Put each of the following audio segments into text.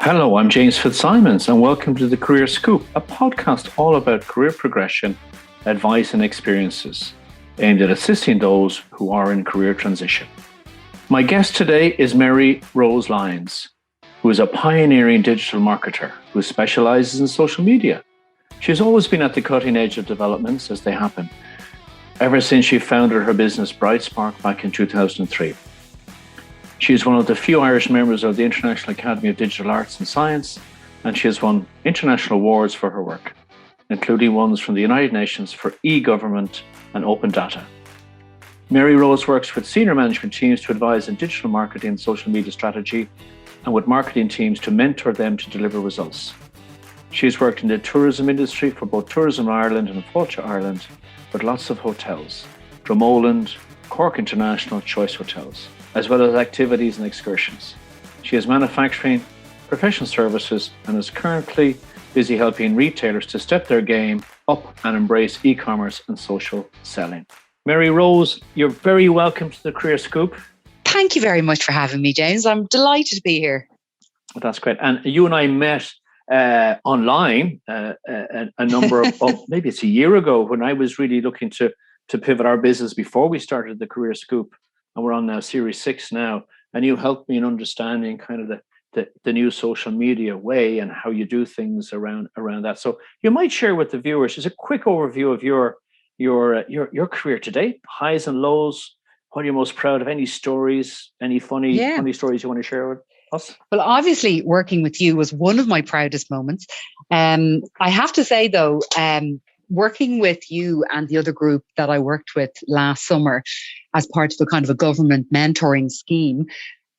Hello, I'm James Fitzsimons, and welcome to the Career Scoop, a podcast all about career progression, advice, and experiences aimed at assisting those who are in career transition. My guest today is Maryrose Lyons, who is a pioneering digital marketer who specializes in social media. She has always been at the cutting edge of developments as they happen, ever since she founded her business Brightspark back in 2003. She is one of the few Irish members of the International Academy of Digital Arts and Science, and she has won international awards for her work, including ones from the United Nations for e-government and open data. Maryrose works with senior management teams to advise in digital marketing and social media strategy, and with marketing teams to mentor them to deliver results. She has worked in the tourism industry for both Tourism Ireland and Fáilte Ireland, with lots of hotels, Dromoland, Cork International, Choice Hotels, as well as activities and excursions. She has manufacturing, professional services, and is currently busy helping retailers to step their game up and embrace e-commerce and social selling. Maryrose, you're very welcome to the Career Scoop. Thank you very much for having me, James. I'm delighted to be here. That's great. And you and I met online a number of maybe it's a year ago, when I was really looking to pivot our business before we started the Career Scoop. And we're on now Series 6 now. And you helped me in understanding kind of the new social media way and how you do things around that. So you might share with the viewers just a quick overview of your career to date, highs and lows. What are you most proud of? Any stories, any funny stories you want to share with us? Well, obviously working with you was one of my proudest moments. I have to say though, working with you and the other group that I worked with last summer as part of a kind of a government mentoring scheme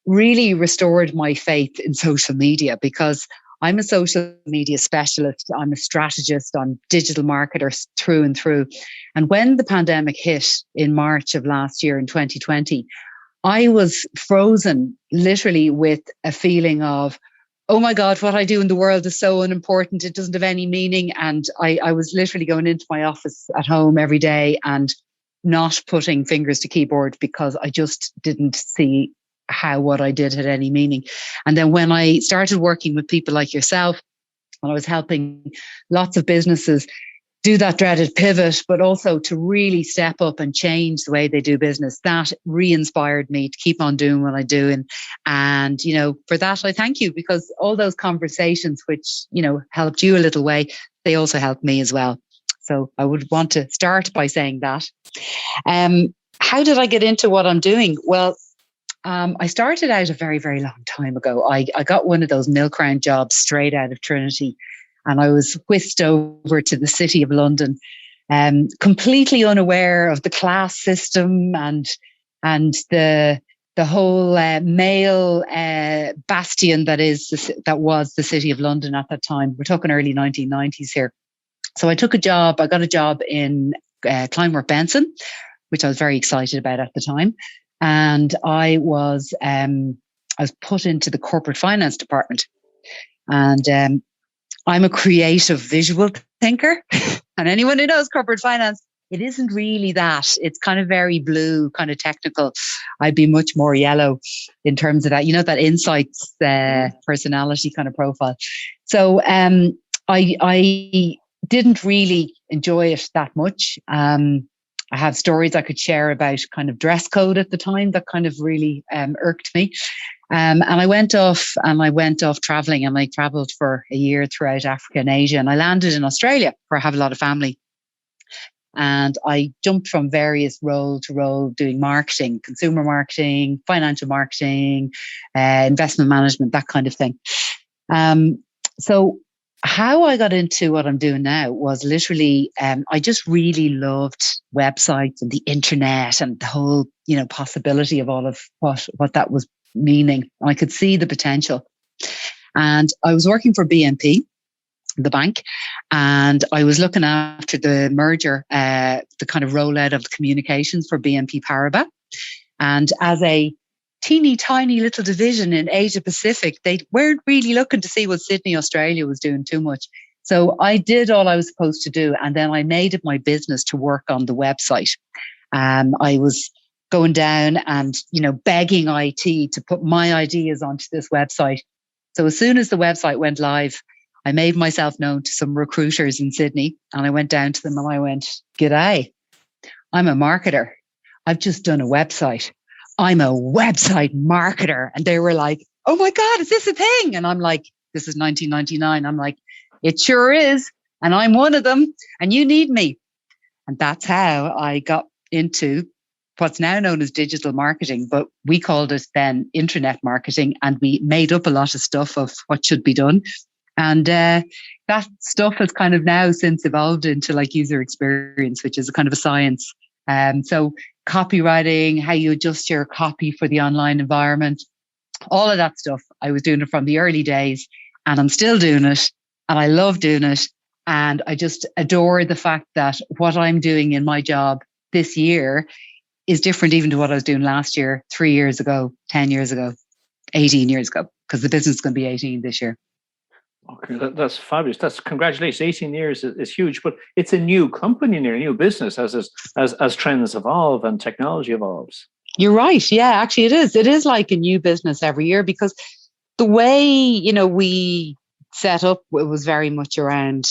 really restored my faith in social media, because I'm a social media specialist. I'm a strategist. I'm digital marketer through and through. And when the pandemic hit in March of last year in 2020, I was frozen literally with a feeling of, oh my God, what I do in the world is so unimportant. It doesn't have any meaning. And I was literally going into my office at home every day and not putting fingers to keyboard, because I just didn't see how what I did had any meaning. And then when I started working with people like yourself, and I was helping lots of businesses do that dreaded pivot, but also to really step up and change the way they do business, that re-inspired me to keep on doing what I do. And for that, I thank you, because all those conversations, which, helped you a little way, they also helped me as well. So I would want to start by saying that. How did I get into what I'm doing? Well, I started out a very, very long time ago. I got one of those milk round jobs straight out of Trinity. And I was whisked over to the City of London, completely unaware of the class system and the whole male bastion that was the City of London at that time. We're talking early 1990s here. So I got a job in Kleinworth Benson, which I was very excited about at the time. And I was put into the corporate finance department. And I'm a creative visual thinker. And anyone who knows corporate finance, it isn't really that. It's kind of very blue, kind of technical. I'd be much more yellow in terms of that, that insights personality kind of profile. So I didn't really enjoy it that much. I have stories I could share about kind of dress code at the time that kind of really irked me. And I went off traveling, and I traveled for a year throughout Africa and Asia, and I landed in Australia where I have a lot of family. And I jumped from various role to role, doing marketing, consumer marketing, financial marketing, investment management, that kind of thing. So how I got into what I'm doing now was literally, I just really loved websites and the internet and the whole, possibility of all of what that was meaning. And I could see the potential. And I was working for BNP, the bank, and I was looking after the merger, the kind of rollout of the communications for BNP Paribas. And as a teeny tiny little division in Asia Pacific, they weren't really looking to see what Sydney, Australia was doing too much. So I did all I was supposed to do. And then I made it my business to work on the website. I was going down and, begging IT to put my ideas onto this website. So as soon as the website went live, I made myself known to some recruiters in Sydney, and I went down to them and I went, "G'day, I'm a marketer. I've just done a website. I'm a website marketer." And they were like, "Oh my God, is this a thing?" And I'm like, this is 1999. I'm like, "It sure is. And I'm one of them. And you need me." And that's how I got into what's now known as digital marketing, but we called it then internet marketing. And we made up a lot of stuff of what should be done. And that stuff has kind of now since evolved into like user experience, which is a kind of a science. So copywriting, how you adjust your copy for the online environment, all of that stuff. I was doing it from the early days, and I'm still doing it, and I love doing it. And I just adore the fact that what I'm doing in my job this year is different even to what I was doing last year, 3 years ago, 10 years ago, 18 years ago, because the business is going to be 18 this year. Okay, that's fabulous. That's congratulations. 18 years is huge, but it's a new company, a new business as trends evolve and technology evolves. You're right. Yeah, actually it is. It is like a new business every year, because the way, we set up, it was very much around,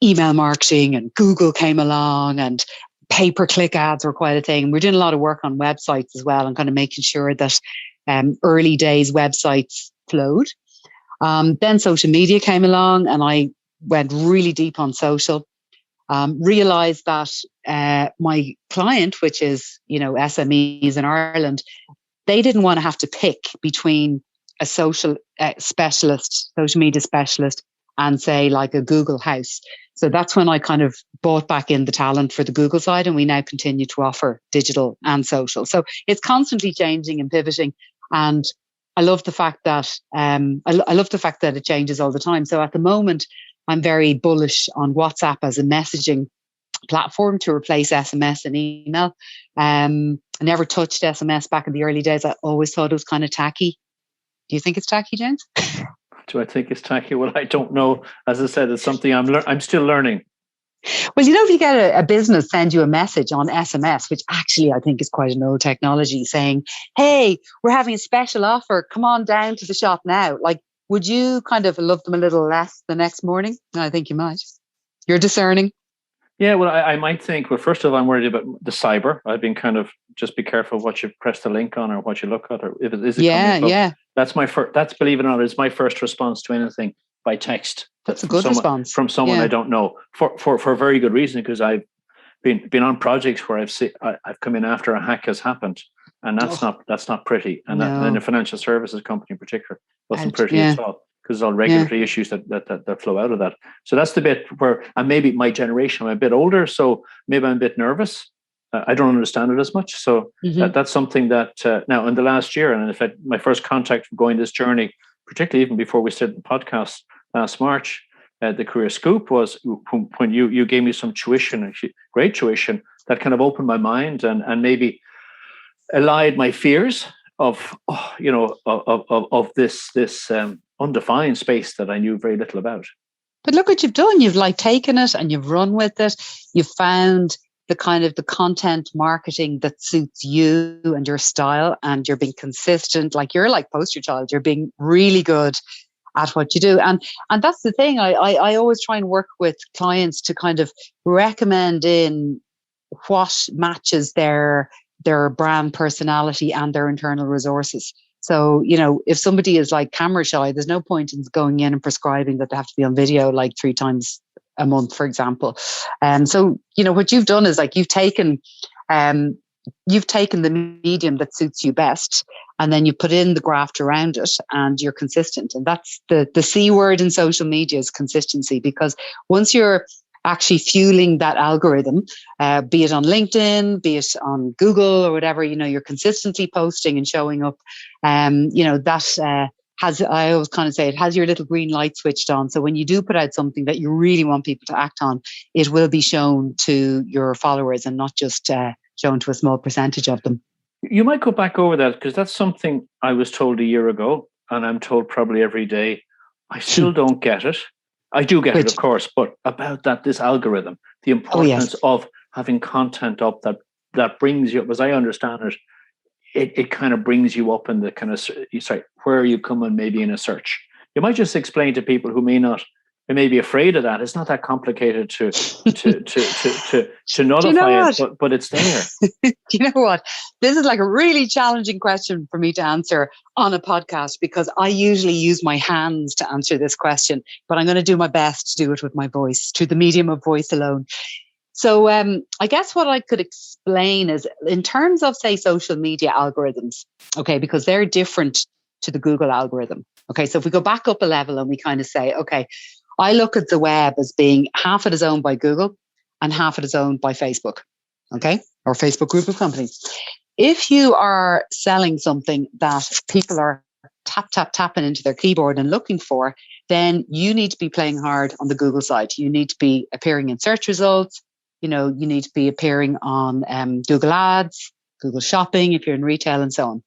email marketing, and Google came along, and pay-per-click ads were quite a thing. We're doing a lot of work on websites as well, and kind of making sure that early days websites flowed. Then social media came along, and I went really deep on social. Realized that my client, which is, SMEs in Ireland, they didn't want to have to pick between a social specialist, social media specialist, and say like a Google house. So that's when I kind of brought back in the talent for the Google side, and we now continue to offer digital and social. So it's constantly changing and pivoting. And I love the fact that I love the fact that it changes all the time. So at the moment, I'm very bullish on WhatsApp as a messaging platform to replace SMS and email. I never touched SMS back in the early days. I always thought it was kind of tacky. Do you think it's tacky, James? Do I think it's tacky? Well, I don't know. As I said, it's something I'm still learning. Well, if you get a business send you a message on SMS, which actually I think is quite an old technology, saying, "Hey, we're having a special offer. Come on down to the shop now." Like, would you kind of love them a little less the next morning? I think you might. You're discerning. Yeah, well, I might think, well, first of all, I'm worried about the cyber. I've been kind of just be careful what you press the link on or what you look at, or if it is a company. Yeah. That's my first. That's, believe it or not, is my first response to anything by text. That's a good response from someone I don't know, for a very good reason, because I've been on projects where I've come in after a hack has happened, and that's not pretty. And that, in a financial services company in particular, wasn't pretty at all, because there's all regulatory issues that flow out of that. So that's the bit where, and maybe my generation, I'm a bit older, so maybe I'm a bit nervous. I don't understand it as much. So that's something that now in the last year, and in fact, my first contact for going this journey, particularly even before we started the podcast last March, the Career Scoop, was when you gave me some tuition, great tuition, that kind of opened my mind and maybe allayed my fears of this undefined space that I knew very little about. But look what you've done. You've like taken it and you've run with it. You've found the kind of the content marketing that suits you and your style, and you're being consistent. Like, you're like poster child. You're being really good at what you do. And that's the thing. I always try and work with clients to kind of recommend in what matches their brand personality and their internal resources. So, if somebody is like camera shy, there's no point in going in and prescribing that they have to be on video like 3 times a month, for example. So, what you've done is like you've taken the medium that suits you best, and then you put in the graft around it, and you're consistent. And that's the C word in social media, is consistency, because once you're actually fueling that algorithm, be it on LinkedIn, be it on Google or whatever, you're consistently posting and showing up. That I always kind of say, it has your little green light switched on. So when you do put out something that you really want people to act on, it will be shown to your followers and not just shown to a small percentage of them. You might go back over that, because that's something I was told a year ago, and I'm told probably every day. I still don't get it. I do get it, of course, but about this algorithm, the importance of having content up that brings you up, as I understand it, it kind of brings you up in the kind of, sorry, where are you coming maybe in a search? You might just explain to people who may be afraid of that. It's not that complicated to nullify it, but it's there. Do you know what? This is like a really challenging question for me to answer on a podcast, because I usually use my hands to answer this question, but I'm going to do my best to do it with my voice, through the medium of voice alone. So I guess what I could explain is, in terms of, say, social media algorithms, okay, because they're different to the Google algorithm. Okay, so if we go back up a level and we kind of say, okay, I look at the web as being half it is owned by Google and half it is owned by Facebook, okay, or Facebook group of companies. If you are selling something that people are tapping into their keyboard and looking for, then you need to be playing hard on the Google side. You need to be appearing in search results. You need to be appearing on Google Ads, Google Shopping, if you're in retail, and so on.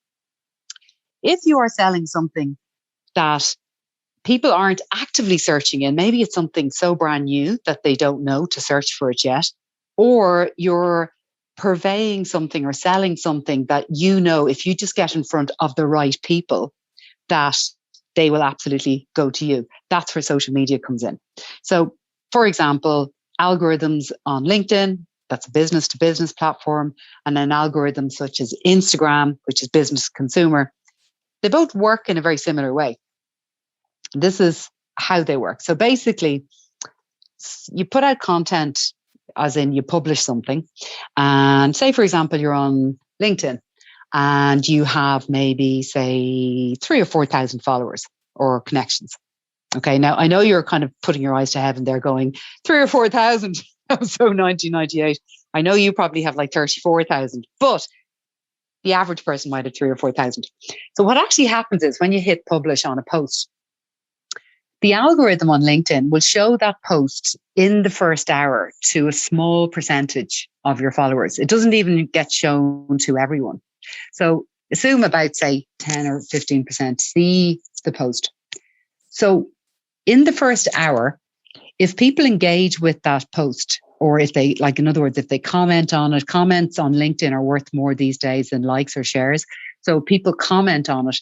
If you are selling something that people aren't actively searching in, maybe it's something so brand new that they don't know to search for it yet, or you're purveying something or selling something that if you just get in front of the right people, that they will absolutely go to you. That's where social media comes in. So, for example, algorithms on LinkedIn, that's a business to business platform, and then algorithms such as Instagram, which is business consumer, they both work in a very similar way. This is how they work. So basically, you put out content, as in you publish something, and say, for example, you're on LinkedIn and you have maybe, say, 3,000 or 4,000 followers or connections. Okay, now I know you're kind of putting your eyes to heaven there going, 3,000 or 4,000, so 1998. I know you probably have like 34,000, but the average person might have 3,000 or 4,000. So what actually happens is, when you hit publish on a post, the algorithm on LinkedIn will show that post in the first hour to a small percentage of your followers. It doesn't even get shown to everyone. So assume about, say, 10 or 15% see the post. So in the first hour, if people engage with that post, or if they, like, in other words, if they comment on it, comments on LinkedIn are worth more these days than likes or shares. So people comment on it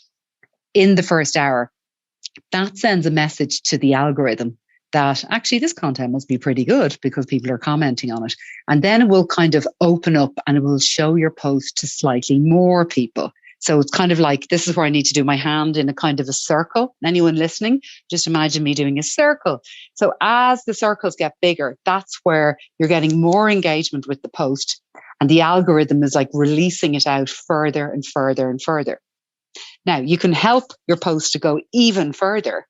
in the first hour, that sends a message to the algorithm that actually this content must be pretty good because people are commenting on it. And then it will kind of open up and it will show your post to slightly more people. So it's kind of like, this is where I need to do my hand in a kind of a circle. Anyone listening, just imagine me doing a circle. So as the circles get bigger, that's where you're getting more engagement with the post, and the algorithm is like releasing it out further and further and further. Now, you can help your post to go even further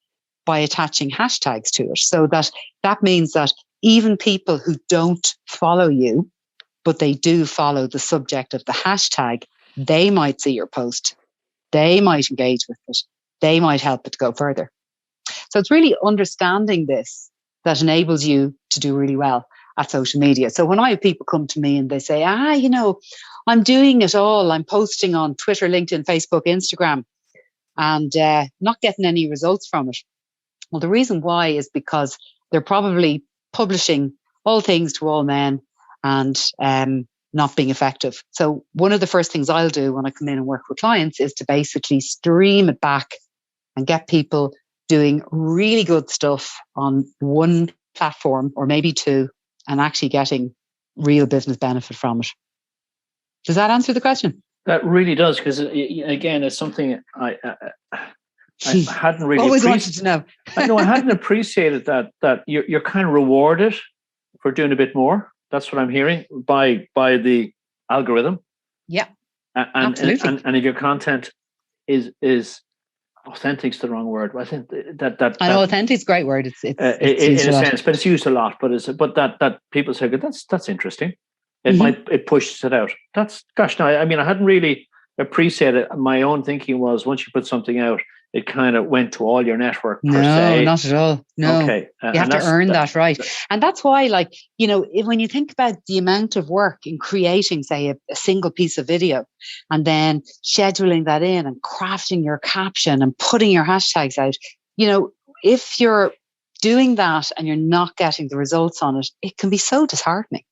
by attaching hashtags to it. So that means that even people who don't follow you, but they do follow the subject of the hashtag, they might see your post. They might engage with it. They might help it to go further. So it's really understanding this that enables you to do really well at social media. So when I have people come to me and they say, I'm doing it all. I'm posting on Twitter, LinkedIn, Facebook, Instagram, and not getting any results from it. Well, the reason why is because they're probably publishing all things to all men and not being effective. So one of the first things I'll do when I come in and work with clients is to basically stream it back and get people doing really good stuff on one platform or maybe two, and actually getting real business benefit from it. Does that answer the question? That really does, because again, it's something I hadn't really always wanted to know. I hadn't appreciated that you're kind of rewarded for doing a bit more. That's what I'm hearing by the algorithm. Yeah, absolutely. And if your content is authentic's the wrong word. I think that I know authentic's a great word. It's in a sense, but it's used a lot. But that people say, that's interesting. It pushes it out. I hadn't really appreciated it. My own thinking was, once you put something out, it kind of went to all your network per se. No, not at all. No, okay. You have to earn that right. And that's why, when you think about the amount of work in creating, say, a single piece of video, and then scheduling that in and crafting your caption and putting your hashtags out, if you're doing that and you're not getting the results on it, it can be so disheartening,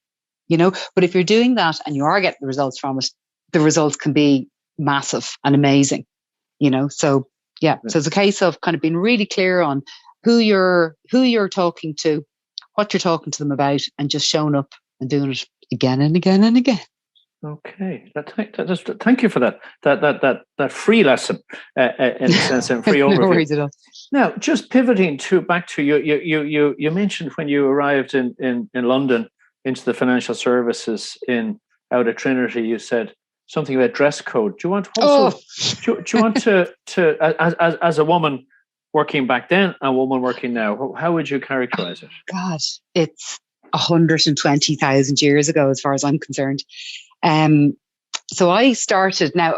But if you're doing that and you are getting the results from it, the results can be massive and amazing, So yeah, so it's a case of kind of being really clear on who you're talking to, what you're talking to them about, and just showing up and doing it again and again and again. Okay, thank you for that free lesson, in a sense, and free overview. No worries at all. Now, just pivoting back to you mentioned when you arrived in London into the financial services out of Trinity, you said something about dress code. Do you want to also do you want to as a woman working back then, a woman working now, how would you characterize it? God, it's 120,000 years ago, as far as I'm concerned. So I started, now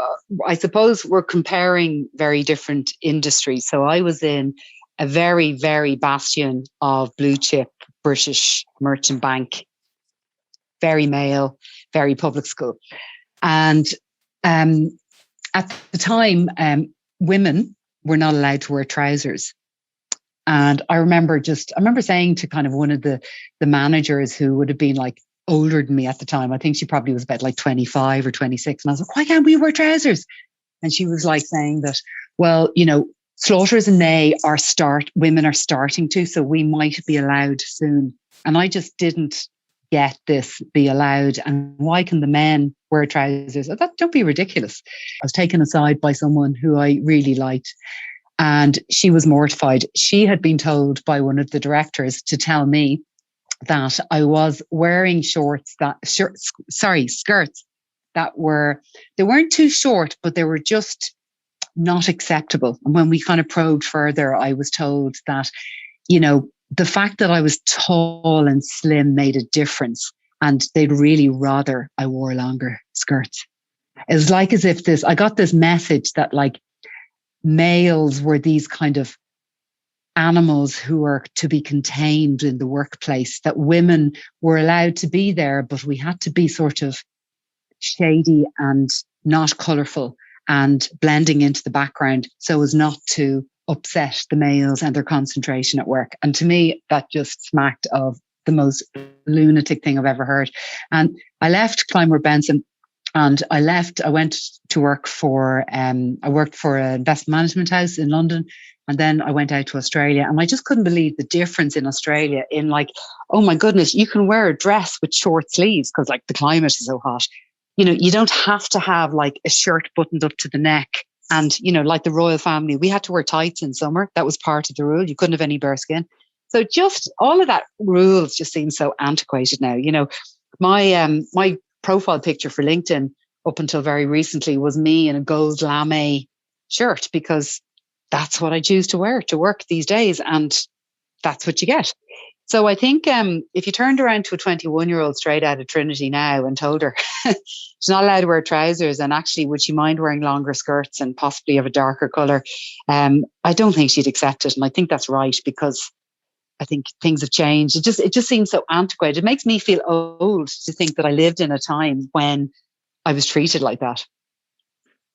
I suppose we're comparing very different industries. So I was in a very, very bastion of blue chip British merchant bank, very male, very public school. And at the time, women were not allowed to wear trousers. And I remember saying to kind of one of the managers who would have been like older than me at the time, I think she probably was about like 25 or 26. And I was like, why can't we wear trousers? And she was like saying that, well, Slaughters and Nay women are starting to, so we might be allowed soon. And I just didn't get this, be allowed. And why can the men wear trousers? I thought, don't be ridiculous. I was taken aside by someone who I really liked. And she was mortified. She had been told by one of the directors to tell me that I was wearing skirts that they weren't too short, but they were just not acceptable. And when we kind of probed further, I was told that, the fact that I was tall and slim made a difference, and they'd really rather I wore longer skirts. It was like as if I got this message that like males were these kind of animals who were to be contained in the workplace, that women were allowed to be there, but we had to be sort of shady and not colourful and blending into the background so as not to upset the males and their concentration at work. And to me, that just smacked of the most lunatic thing I've ever heard. And I left Clymer Benson and I went to work I worked for an investment management house in London. And then I went out to Australia, and I just couldn't believe the difference in Australia in like, oh my goodness, you can wear a dress with short sleeves because like the climate is so hot. You don't have to have like a shirt buttoned up to the neck. And, like the royal family, we had to wear tights in summer. That was part of the rule. You couldn't have any bare skin. So just all of that rules just seem so antiquated now. My profile picture for LinkedIn up until very recently was me in a gold lame shirt because that's what I choose to wear to work these days. And that's what you get. So I think if you turned around to a 21-year-old straight out of Trinity now and told her she's not allowed to wear trousers, and actually would she mind wearing longer skirts and possibly of a darker colour, I don't think she'd accept it. And I think that's right, because I think things have changed. It just seems so antiquated. It makes me feel old to think that I lived in a time when I was treated like that.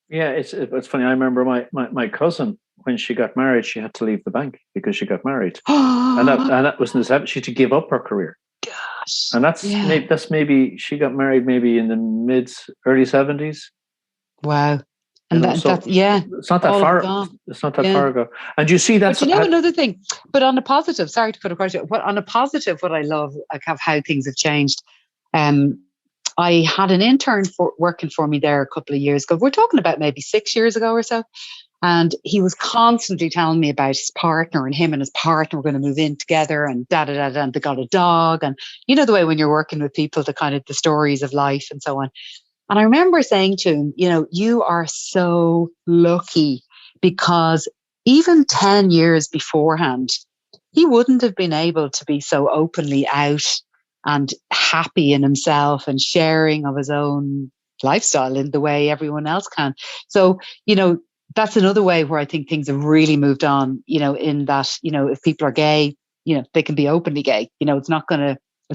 Yeah, it's funny. I remember my cousin, when she got married, she had to leave the bank because she got married, and that was in the 70s. She had to give up her career. Gosh, and that's maybe she got married maybe in the early 70s. Wow, and that's it's not that far. It's not that far ago. And you see that's another thing. But on a positive, sorry to cut across you. But on a positive, what I love how things have changed. I had an intern working for me there a couple of years ago. We're talking about maybe 6 years ago or so. And he was constantly telling me about his partner, and him and his partner were going to move in together, and and they got a dog. And the way when you're working with people, the stories of life and so on. And I remember saying to him, you are so lucky, because even 10 years beforehand, he wouldn't have been able to be so openly out and happy in himself and sharing of his own lifestyle in the way everyone else can. So, that's another way where I think things have really moved on, in that, if people are gay, they can be openly gay. It's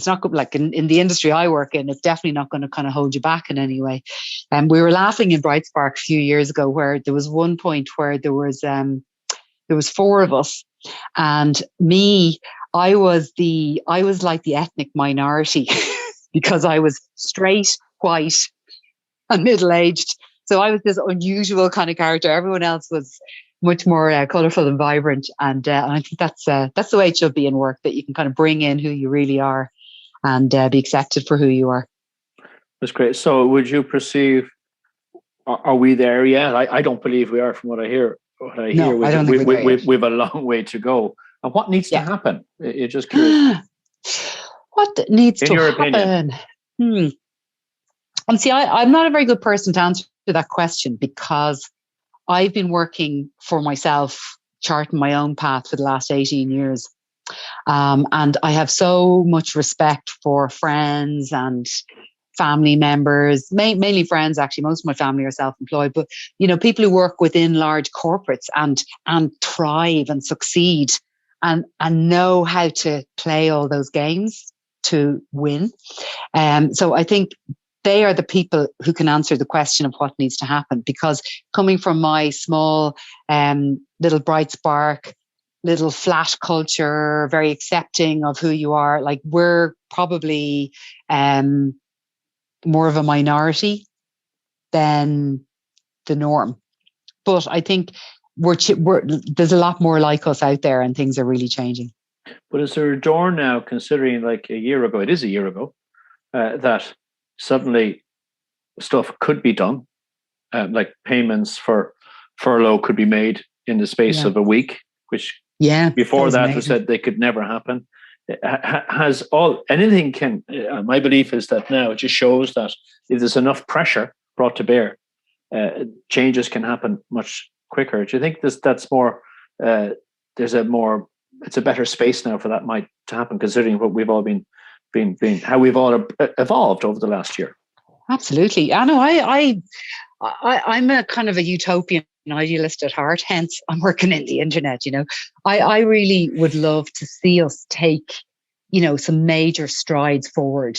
not like in the industry I work in, it's definitely not going to kind of hold you back in any way. And we were laughing in Bright Spark a few years ago where there was one point where there was 4 of us, and me, I was like the ethnic minority because I was straight, white and middle-aged So I was this unusual kind of character. Everyone else was much more colourful and vibrant. And I think that's the way it should be in work, that you can kind of bring in who you really are and be accepted for who you are. That's great. So would you perceive, are we there yet? I don't believe we are from what I hear. No, I don't think we're there yet. We've a long way to go. And what needs to happen? You're just curious. What needs in to your happen? opinion? And see, I'm not a very good person to answer that question, because I've been working for myself, charting my own path for the last 18 years. And I have so much respect for friends and family members, mainly friends, actually. Most of my family are self-employed, but, people who work within large corporates and thrive and succeed and know how to play all those games to win. So I think they are the people who can answer the question of what needs to happen, because coming from my small little bright spark, little flat culture, very accepting of who you are, like, we're probably more of a minority than the norm. But I think there's a lot more like us out there, and things are really changing. But is there a door now, considering like a year ago, it is a year ago, that suddenly stuff could be done, like payments for furlough could be made in the space of a week, which before that was said they could never happen. Anything can, my belief is that now it just shows that if there's enough pressure brought to bear, changes can happen much quicker. Do you think that's more, it's a better space now for that to happen, considering what we've all been how we've all evolved over the last year? Absolutely. I know I'm a kind of a utopian idealist at heart, hence I'm working in the internet. I really would love to see us take, some major strides forward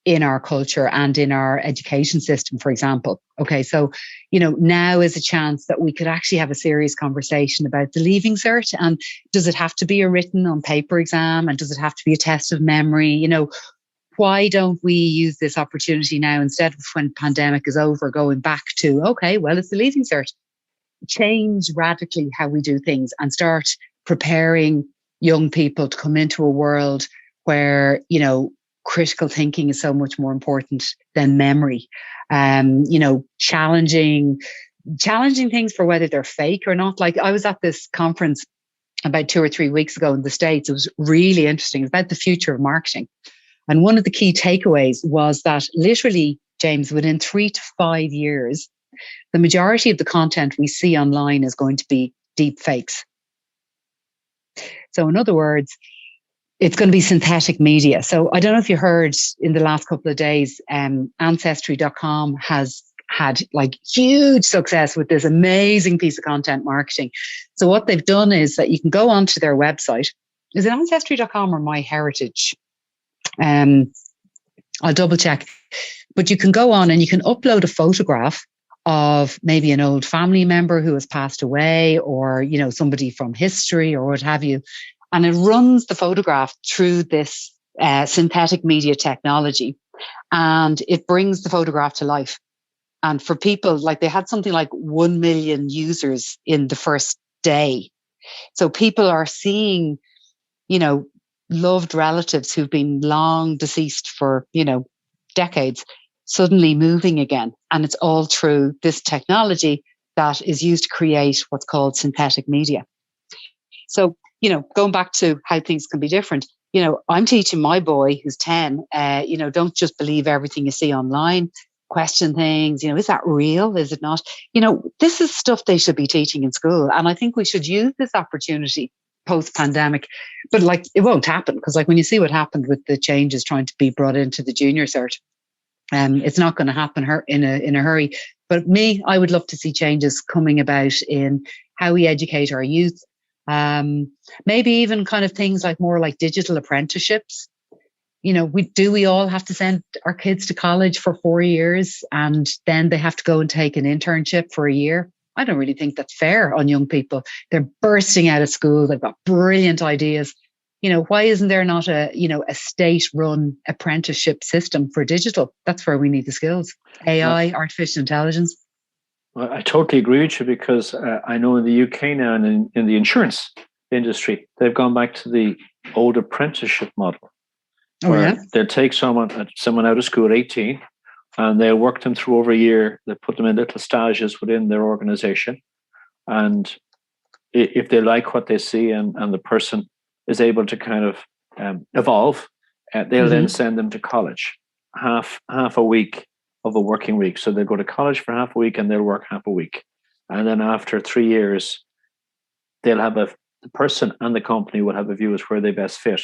in our culture and in our education system, for example. Okay, so, now is a chance that we could actually have a serious conversation about the Leaving Cert. And does it have to be a written on paper exam? And does it have to be a test of memory? Why don't we use this opportunity now, instead of when pandemic is over, going back to, okay, well, it's the Leaving Cert. Change radically how we do things and start preparing young people to come into a world where, critical thinking is so much more important than memory. Challenging things for whether they're fake or not. Like, I was at this conference about 2 or 3 weeks ago in the States. It was really interesting. It was about the future of marketing. And one of the key takeaways was that literally, James, within 3 to 5 years, the majority of the content we see online is going to be deep fakes. So in other words, it's going to be synthetic media. So I don't know if you heard in the last couple of days, Ancestry.com has had like huge success with this amazing piece of content marketing. So what they've done is that you can go onto their website. Is it Ancestry.com or MyHeritage? I'll double check. But you can go on and you can upload a photograph of maybe an old family member who has passed away, or, somebody from history or what have you. And it runs the photograph through this synthetic media technology, and it brings the photograph to life. And for people, like, they had something like 1 million users in the first day. So people are seeing, loved relatives who've been long deceased for, decades, suddenly moving again. And it's all through this technology that is used to create what's called synthetic media. So, going back to how things can be different, I'm teaching my boy who's 10, don't just believe everything you see online, question things, is that real? Is it not? This is stuff they should be teaching in school. And I think we should use this opportunity post-pandemic, but it won't happen, because when you see what happened with the changes trying to be brought into the junior cert, it's not going to happen in a hurry. But I would love to see changes coming about in how we educate our youth. Maybe even kind of things more like digital apprenticeships. We all have to send our kids to college for 4 years and then they have to go and take an internship for a year? I don't really think that's fair on young people. They're bursting out of school. They've got brilliant ideas. Why isn't there not a state-run apprenticeship system for digital? That's where we need the skills. AI, artificial intelligence. I totally agree with you because I know in the UK now and in the insurance industry, they've gone back to the old apprenticeship model Oh, yeah. where they'll take someone out of school at 18 and they'll work them through over a year. They put them in little stages within their organization. And if they like what they see and the person is able to kind of evolve, they'll then send them to college, half a week of a working week. So they'll go to college for half a week and they'll work half a week. And then after 3 years, they'll have the person and the company will have a view as where they best fit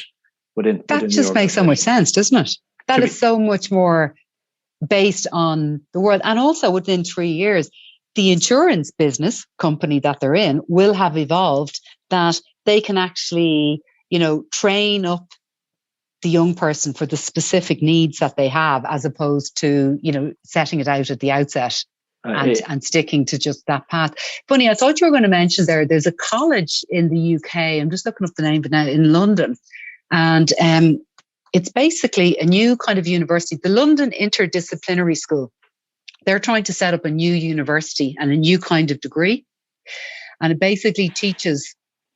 That just makes so much sense, doesn't it? That is so much more based on the world. And also within 3 years, the insurance business company that they're in will have evolved that they can actually, train up the young person for the specific needs that they have, as opposed to, setting it out at the outset and sticking to just that path. Funny, I thought you were going to mention there's a college in the UK. I'm just looking up the name of it now, in London. And it's basically a new kind of university, the London Interdisciplinary School. They're trying to set up a new university and a new kind of degree. And it basically teaches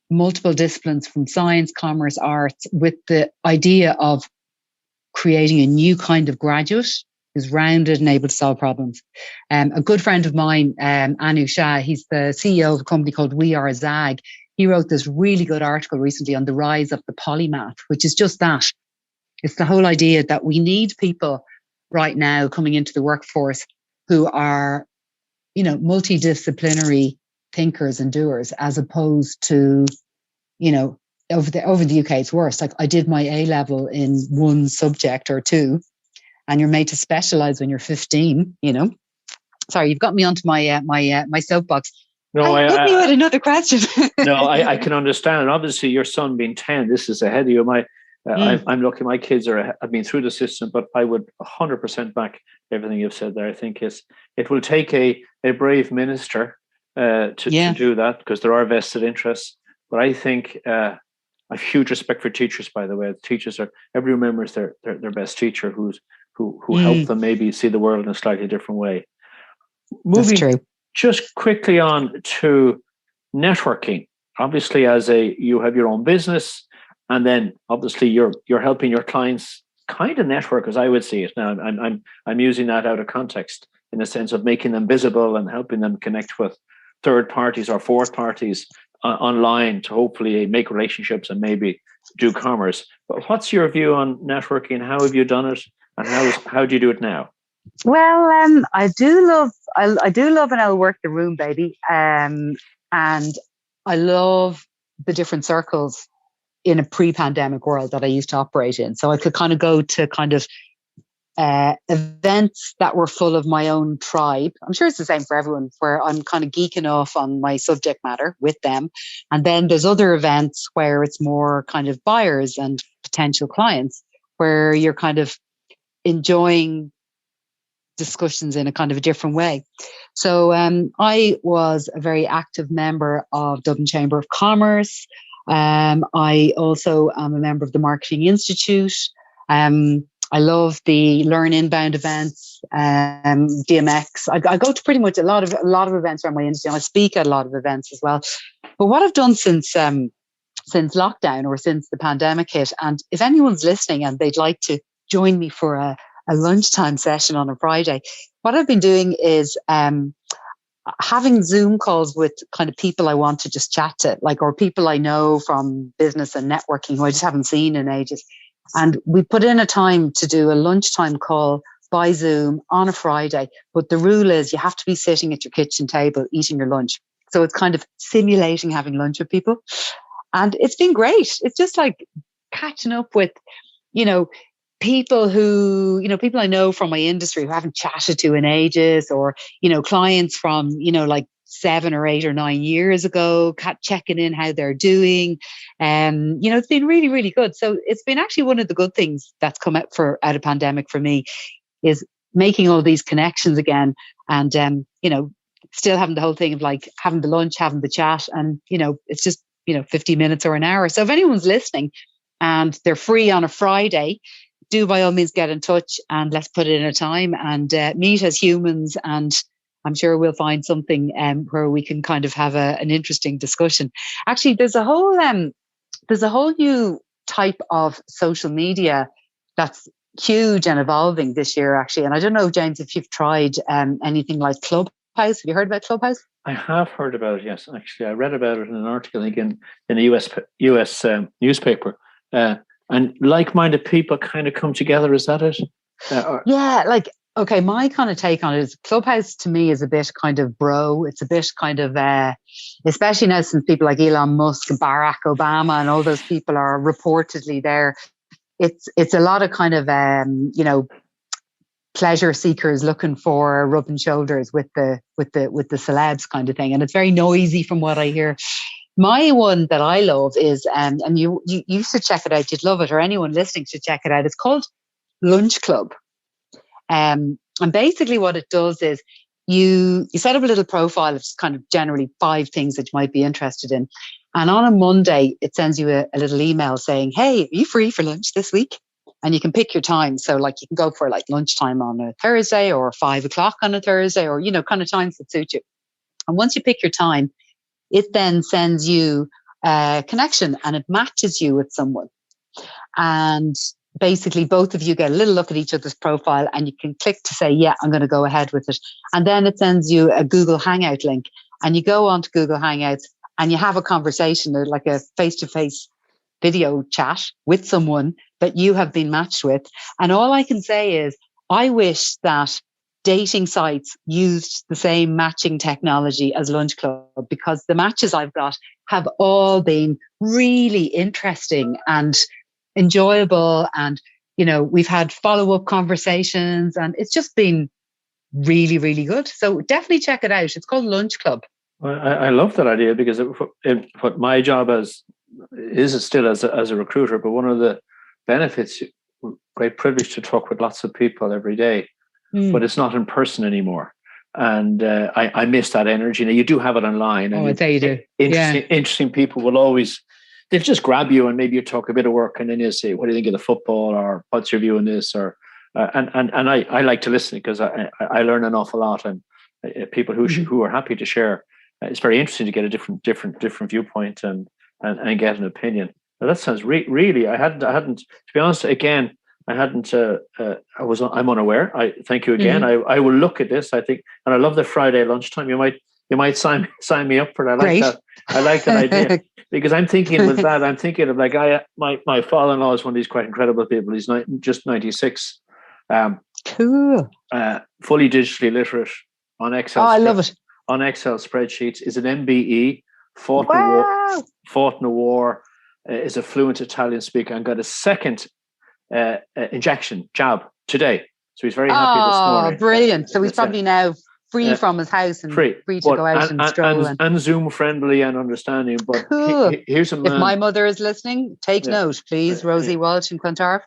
multiple disciplines from science, commerce, arts, with the idea of creating a new kind of graduate who's rounded and able to solve problems. A good friend of mine, Anu Shah, he's the CEO of a company called We Are Zag. He wrote this really good article recently on the rise of the polymath, which is just that. It's the whole idea that we need people right now coming into the workforce who are, multidisciplinary thinkers and doers, as opposed to, over the UK, it's worse. Like, I did my A level in one subject or two, and you're made to specialize when you're 15. Sorry, you've got me onto my my soapbox. No, hit me with another question. No, I can understand. And obviously, your son being 10, this is ahead of you. I'm lucky my kids have been through the system, but I would 100% back everything you've said there. I think it will take a brave minister to do that, because there are vested interests. But I think I have huge respect for teachers, by the way. Teachers everyone remembers their best teacher who helped them maybe see the world in a slightly different way. That's true. Just quickly on to networking. Obviously, you have your own business, and then obviously you're helping your clients kind of network, as I would see it. Now, I'm using that out of context in the sense of making them visible and helping them connect with third parties or fourth parties online to hopefully make relationships and maybe do commerce. But what's your view on networking? How have you done it, and how do you do it now? Well, I do love and I'll work the room, baby. And I love the different circles in a pre-pandemic world that I used to operate in. So I could kind of go to kind of events that were full of my own tribe. I'm sure it's the same for everyone, where I'm kind of geeking off on my subject matter with them. And then there's other events where it's more kind of buyers and potential clients, where you're kind of enjoying discussions in a kind of a different way. So I was a very active member of Dublin Chamber of Commerce. I also am a member of the Marketing Institute. I love the Learn Inbound events, DMX. I go to pretty much a lot of events around my industry, and I speak at a lot of events as well. But what I've done since lockdown, or since the pandemic hit, and if anyone's listening and they'd like to join me for a lunchtime session on a Friday, what I've been doing is having Zoom calls with kind of people I want to just chat to, or people I know from business and networking who I just haven't seen in ages. And we put in a time to do a lunchtime call by Zoom on a Friday. But the rule is you have to be sitting at your kitchen table eating your lunch. So it's kind of simulating having lunch with people. And it's been great. It's just like catching up with, people people I know from my industry who I haven't chatted to in ages, or, clients from, 7 or 8 or 9 years ago, checking in how they're doing. It's been really, really good. So it's been actually one of the good things that's come out of pandemic for me, is making all these connections again, and, still having the whole thing of having the lunch, having the chat, and, it's just, 50 minutes or an hour. So if anyone's listening and they're free on a Friday, do by all means get in touch, and let's put it in a time and meet as humans and I'm sure we'll find something where we can kind of have an interesting discussion. Actually, there's a whole new type of social media that's huge and evolving this year, actually. And I don't know, James, if you've tried anything like Clubhouse. Have you heard about Clubhouse? I have heard about it, yes. Actually, I read about it in an article, I think, in a US newspaper. And like-minded people kind of come together. Is that it? Yeah, like, okay, my kind of take on it is Clubhouse to me is a bit kind of bro. It's a bit kind of, especially now since people like Elon Musk and Barack Obama and all those people are reportedly there. It's a lot of kind of, pleasure seekers looking for rubbing shoulders with the celebs kind of thing, and it's very noisy from what I hear. My one that I love is, and you should check it out. You'd love it, or anyone listening should check it out. It's called Lunch Club. And basically what it does is you set up a little profile of kind of generally 5 things that you might be interested in. And on a Monday, it sends you a little email saying, hey, are you free for lunch this week? And you can pick your time. So like you can go for like lunchtime on a Thursday or 5 o'clock on a Thursday, or, kind of times that suit you. And once you pick your time, it then sends you a connection and it matches you with someone. And basically both of you get a little look at each other's profile and you can click to say, yeah, I'm going to go ahead with it. And then it sends you a Google Hangout link and you go on to Google Hangouts and you have a conversation or like a face-to-face video chat with someone that you have been matched with. And all I can say is I wish that dating sites used the same matching technology as Lunch Club, because the matches I've got have all been really interesting and enjoyable. And, we've had follow-up conversations and it's just been really, really good. So definitely check it out. It's called Lunch Club. Well, I love that idea because what my job is still as a recruiter, but one of the benefits, great privilege to talk with lots of people every day, but it's not in person anymore. And I miss that energy. Now you do have it online. And I'd say you do. Interesting people will always, they'll just grab you and maybe you talk a bit of work and then you'll say, what do you think of the football, or what's your view on this? Or and I like to listen because I learn an awful lot, and people who are happy to share. It's very interesting to get a different viewpoint and get an opinion. Now that sounds really. I hadn't to be honest. Again, I hadn't. I'm unaware. I thank you again. I will look at this. I think, and I love the Friday lunchtime. You might sign me up for that. I like that idea because I'm thinking with that. I'm thinking of like my father-in-law is one of these quite incredible people. He's just 96. Cool. Fully digitally literate on Excel. Oh, I love it. On Excel spreadsheets, is an MBE, fought in a war, is a fluent Italian speaker, and got a second jab today. So he's very happy this morning. Oh, brilliant. So he's probably now free from his house and free to go out and stroll. And Zoom friendly and understanding. But cool. Here's a man. If my mother is listening, take note, please, Rosie Walsh in Clontarf.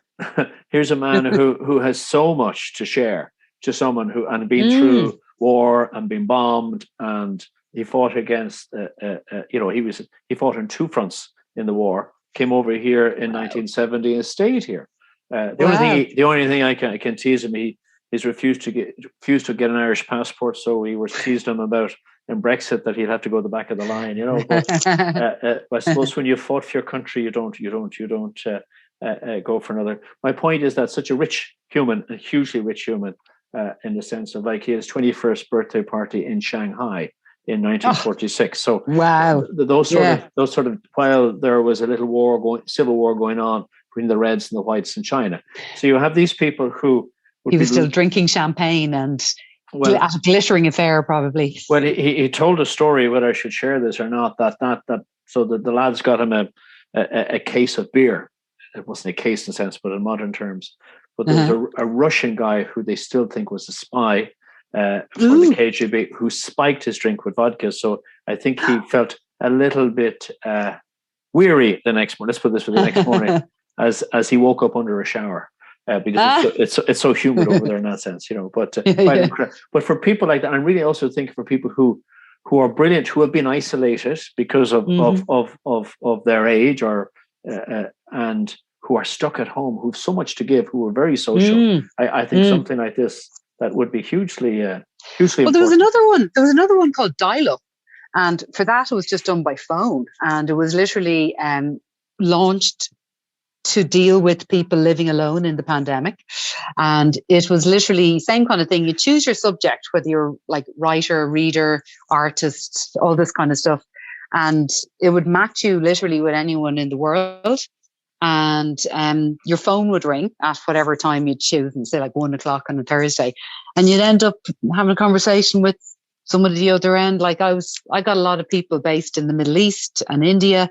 Here's a man who has so much to share to someone who, and been through war and been bombed, and he fought against he fought on 2 fronts in the war, came over here in 1970 and stayed here. The only thing I can tease him, he's refused to get an Irish passport, so we were teased him about in Brexit that he'll have to go to the back of the line, but I suppose when you fought for your country, you don't go for another. My point is that such a rich human, a hugely rich human, in the sense of like his 21st birthday party in Shanghai in 1946. So wow, those sort of while there was a little civil war going on between the Reds and the Whites in China. So you have these people who he was still drinking champagne and at a glittering affair, probably. Well, he told a story, whether I should share this or not. So the lads got him a case of beer. It wasn't a case in a sense, but in modern terms. But there was a Russian guy who they still think was a spy from the KGB who spiked his drink with vodka. So I think he felt a little bit weary the next morning. Let's put this for the next morning as he woke up under a shower because it's so humid over there in that sense, But but for people like that, I'm really also thinking for people who are brilliant, who have been isolated because of their age or and who are stuck at home, who have so much to give, who are very social. I think something like this that would be hugely Well, important. there was another one. There was another one called Dial-Up, and for that, it was just done by phone, and it was literally launched to deal with people living alone in the pandemic. And it was literally same kind of thing. You choose your subject, whether you're like writer, reader, artist, all this kind of stuff. And it would match you literally with anyone in the world. And your phone would ring at whatever time you'd choose, and say like 1:00 on a Thursday. And you'd end up having a conversation with someone at the other end. Like I got a lot of people based in the Middle East and India.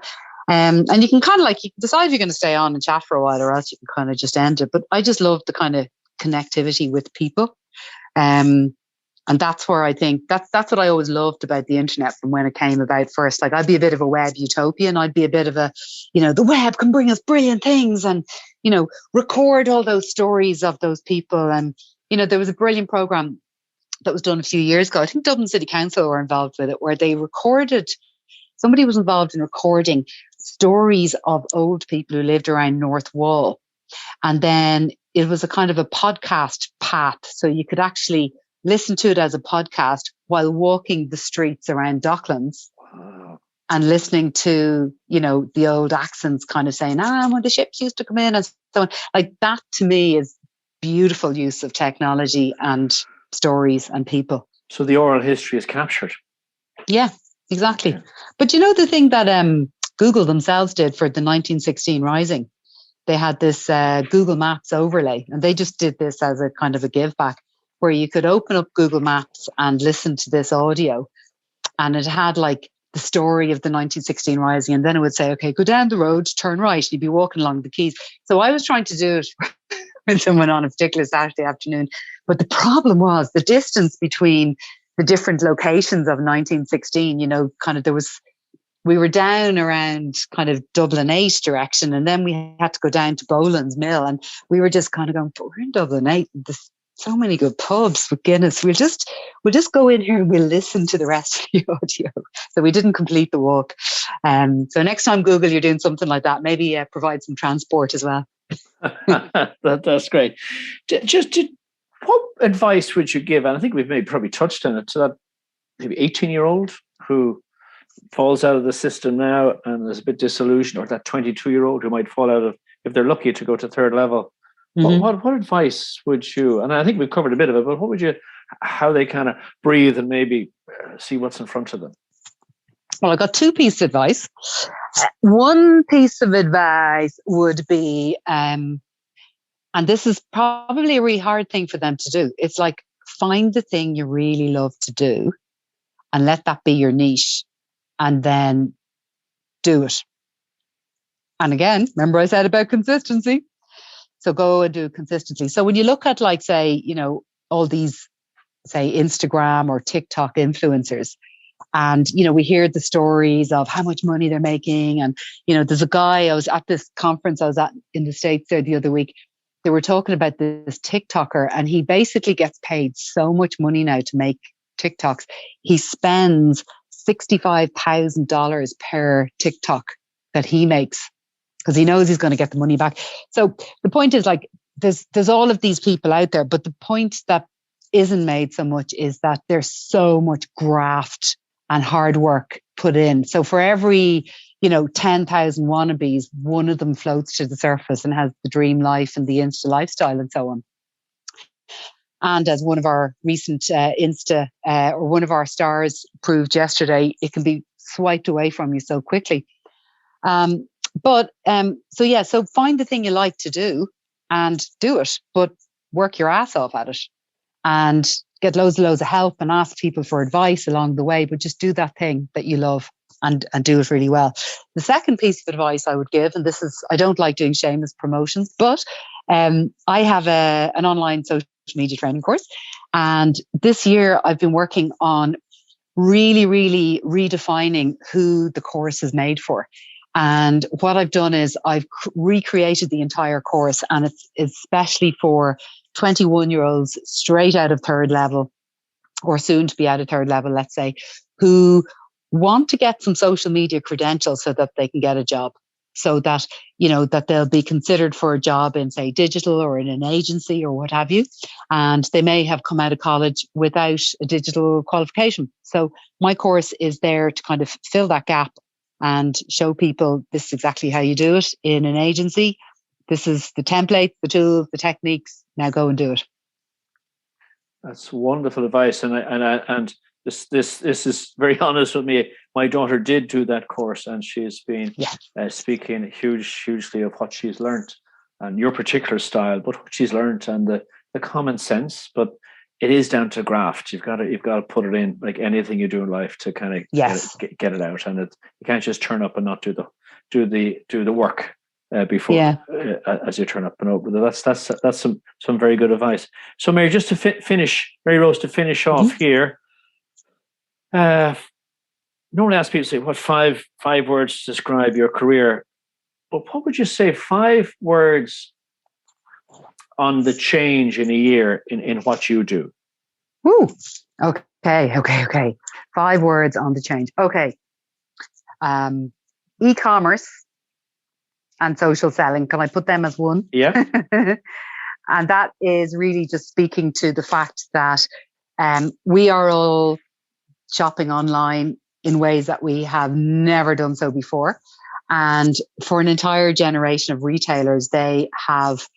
And you can kind of like, you can decide if you're going to stay on and chat for a while, or else you can kind of just end it. But I just love the kind of connectivity with people. And that's where I think that's what I always loved about the internet from when it came about first. Like I'd be a bit of a web utopian. I'd be a bit of a, the web can bring us brilliant things, and, record all those stories of those people. And, there was a brilliant program that was done a few years ago. I think Dublin City Council were involved with it, where they somebody was involved in recording stories of old people who lived around North Wall. And then it was a kind of a podcast path. So you could actually listen to it as a podcast while walking the streets around Docklands. Wow. And listening to, the old accents kind of saying, when the ships used to come in and so on. Like that to me is beautiful use of technology and stories and people. So the oral history is captured. Yeah, exactly. Okay. But the thing that Google themselves did for the 1916 Rising, they had this Google Maps overlay, and they just did this as a kind of a give back, where you could open up Google Maps and listen to this audio, and it had like the story of the 1916 Rising, and then it would say, okay, go down the road, turn right, and you'd be walking along the quays. So I was trying to do it with someone on a particular Saturday afternoon, but the problem was the distance between the different locations of 1916, we were down around kind of Dublin 8 direction, and then we had to go down to Boland's Mill, and we were just kind of going, we're in Dublin 8, and there's so many good pubs with Guinness. We'll just go in here and we'll listen to the rest of the audio. So we didn't complete the walk. So next time, Google, you're doing something like that, maybe provide some transport as well. That's great. What advice would you give? And I think we've maybe probably touched on it, to that maybe 18-year-old who falls out of the system now and is a bit disillusioned, or that 22-year-old who might fall out of, if they're lucky to go to third level. Mm-hmm. What advice would you, and I think we've covered a bit of it, but what would you, how they kind of breathe and maybe see what's in front of them? Well, I got two pieces of advice. One piece of advice would be, and this is probably a really hard thing for them to do. It's like, find the thing you really love to do and let that be your niche, and then do it. And again, remember I said about consistency. So go and do it consistently. So when you look at, like, say, all these, say, Instagram or TikTok influencers, and, we hear the stories of how much money they're making. And, there's a guy, I was at this conference I was at in the States there the other week. They were talking about this TikToker, and he basically gets paid so much money now to make TikToks. He spends $65,000 per TikTok that he makes, because he knows he's going to get the money back. So the point is, like, there's all of these people out there, but the point that isn't made so much is that there's so much graft and hard work put in. So for every, 10,000 wannabes, one of them floats to the surface and has the dream life and the Insta lifestyle and so on. And as one of our recent or one of our stars proved yesterday, it can be swiped away from you so quickly. So find the thing you like to do and do it, but work your ass off at it, and get loads of help and ask people for advice along the way, but just do that thing that you love and do it really well. The second piece of advice I would give, and this is, I don't like doing shameless promotions, but I have an online social media training course. And this year I've been working on really, really redefining who the course is made for. And what I've done is I've recreated the entire course, and it's especially for 21-year-olds straight out of third level, or soon to be out of third level, let's say, who want to get some social media credentials so that they can get a job. so that, that they'll be considered for a job in, say, digital or in an agency or what have you. And they may have come out of college without a digital qualification. So my course is there to kind of fill that gap and show people this is exactly how you do it in an agency. This is the template, the tools, the techniques. Now go and do it. That's wonderful advice, and this is very honest with me. My daughter did do that course, and she's been speaking hugely of what she's learned and your particular style, but what she's learned and the common sense. But it is down to graft. You've got to put it in, like anything you do in life, to kind of get it out, and you can't just turn up and not do the work before as you turn up and over. That's some very good advice. So Mary, just to finish, Maryrose, to finish off here. Normally ask people to say what five words to describe your career, but what would you say 5 words on the change in a year in what you do? Ooh, okay. 5 words on the change. Okay. E-commerce and social selling. Can I put them as one? Yeah. And that is really just speaking to the fact that we are all shopping online in ways that we have never done so before. And for an entire generation of retailers, they have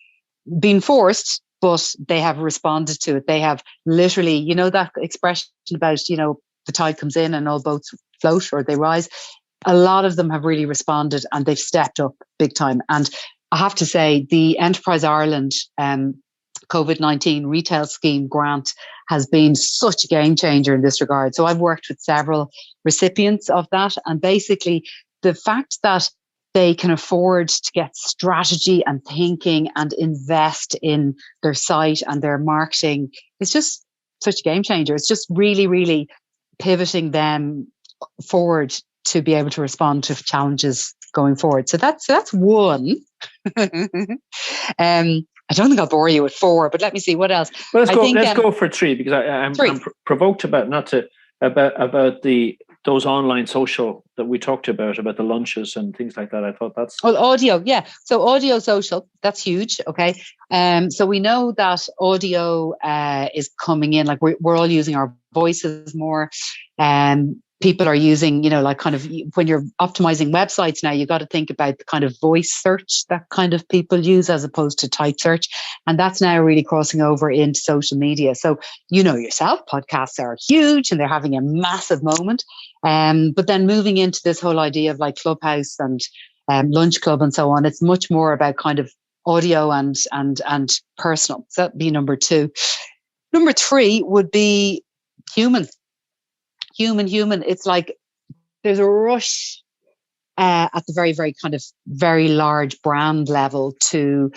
been forced, but they have responded to it. They have literally, that expression about, the tide comes in and all boats float or they rise. A lot of them have really responded and they've stepped up big time. And I have to say, the Enterprise Ireland COVID-19 retail scheme grant has been such a game changer in this regard. So I've worked with several recipients of that. And basically, the fact that they can afford to get strategy and thinking and invest in their site and their marketing, it's just such a game changer. It's just really, really pivoting them forward to be able to respond to challenges going forward. So that's one. I don't think I'll bore you with 4, but let me see what else. Well, let's go for 3, because I'm provoked about those online social that we talked about the lunches and things like that. I thought that's audio, yeah. So audio social, that's huge. Okay, so we know that audio is coming in. Like we're all using our voices more. People are using, like kind of when you're optimizing websites now, you've got to think about the kind of voice search that kind of people use as opposed to type search. And that's now really crossing over into social media. So, yourself, podcasts are huge and they're having a massive moment. But then moving into this whole idea of like Clubhouse and Lunch Club and so on, it's much more about kind of audio and personal. So that'd be number 2. Number 3 would be human. It's like there's a rush at the very, very kind of very large brand level to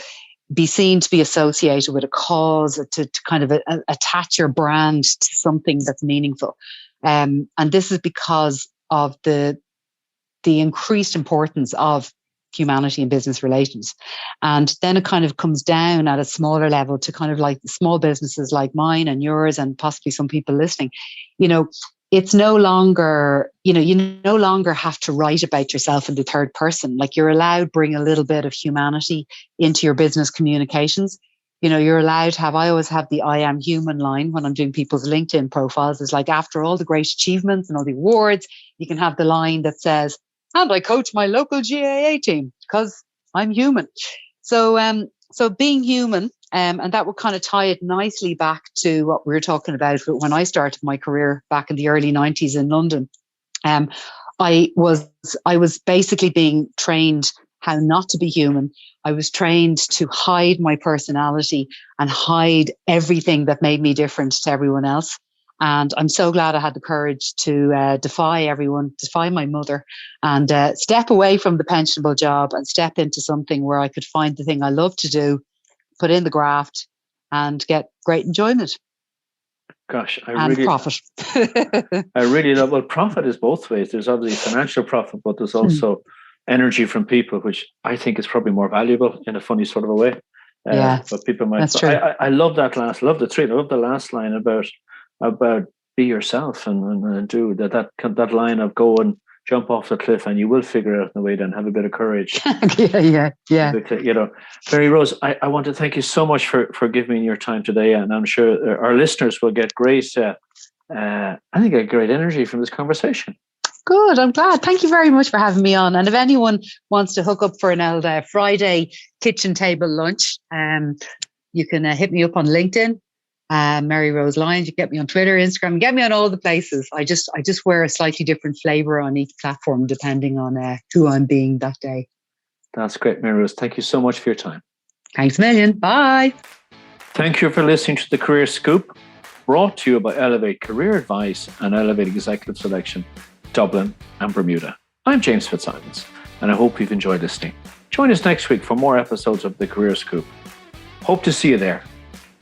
be seen to be associated with a cause, to kind of attach your brand to something that's meaningful. And this is because of the increased importance of humanity in business relations. And then it kind of comes down at a smaller level to kind of like small businesses like mine and yours and possibly some people listening. It's no longer, you no longer have to write about yourself in the third person. Like you're allowed to bring a little bit of humanity into your business communications. You're allowed to I always have the I am human line when I'm doing people's LinkedIn profiles. It's like after all the great achievements and all the awards, you can have the line that says, and I coach my local GAA team because I'm human. So being human, and that would kind of tie it nicely back to what we were talking about when I started my career back in the early 90s in London. I was basically being trained how not to be human. I was trained to hide my personality and hide everything that made me different to everyone else. And I'm so glad I had the courage to defy everyone, defy my mother, and step away from the pensionable job and step into something where I could find the thing I love to do, put in the graft, and get great enjoyment. Gosh, profit. I really love. Well, profit is both ways. There's obviously financial profit, but there's also energy from people, which I think is probably more valuable in a funny sort of a way. But people might. That's true. I love that last. Love the 3. I love the last line about be yourself and do that line of go and jump off the cliff and you will figure it out on the way down. Have a bit of courage. Yeah. Maryrose, I want to thank you so much for giving me your time today. And I'm sure our listeners will get great, I think a great energy from this conversation. Good. I'm glad. Thank you very much for having me on. And if anyone wants to hook up for an old Friday kitchen table lunch, you can hit me up on LinkedIn, Maryrose Lyons. You can get me on Twitter, Instagram, get me on all the places. I just wear a slightly different flavor on each platform depending on who I'm being that day. That's great, Maryrose. Thank you so much for your time. Thanks a million. Bye. Thank you for listening to The Career Scoop, brought to you by Elevate Career Advice and Elevate Executive Selection, Dublin and Bermuda. I'm James Fitzsimons, and I hope you've enjoyed listening. Join us next week for more episodes of The Career Scoop. Hope to see you there.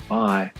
Bye.